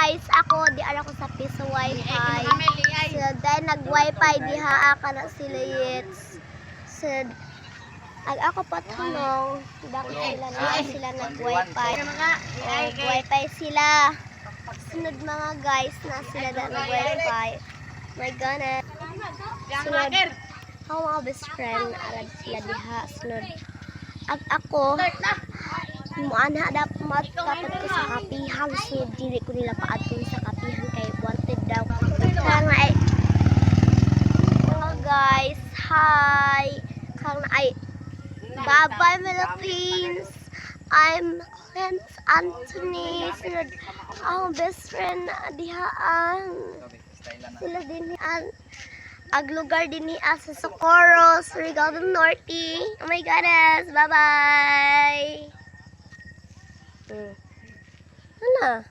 guys, ako di ara ko sa piso wifi. So dahil nag-wifi diha ka na sila yits. So ako patulong, dako sila nag-wifi. Wifi sila. Sunod mga guys na sila na nag-wifi. My goodness. Sunod ako mga best friend arad sila diha. Sunod ako muanha dapat matapad ko sa kapihan, so dili ko nila paadtong sa kapihan kay wanted daw. Kang ay guys, hi. Kang ay bye-bye Philippines. I'm Clint Anthony. Sunod ang best friend diha ang sila din ag lugar din ni sa Socorro, Surigao del Norte. Oh my goodness, bye-bye. Ano?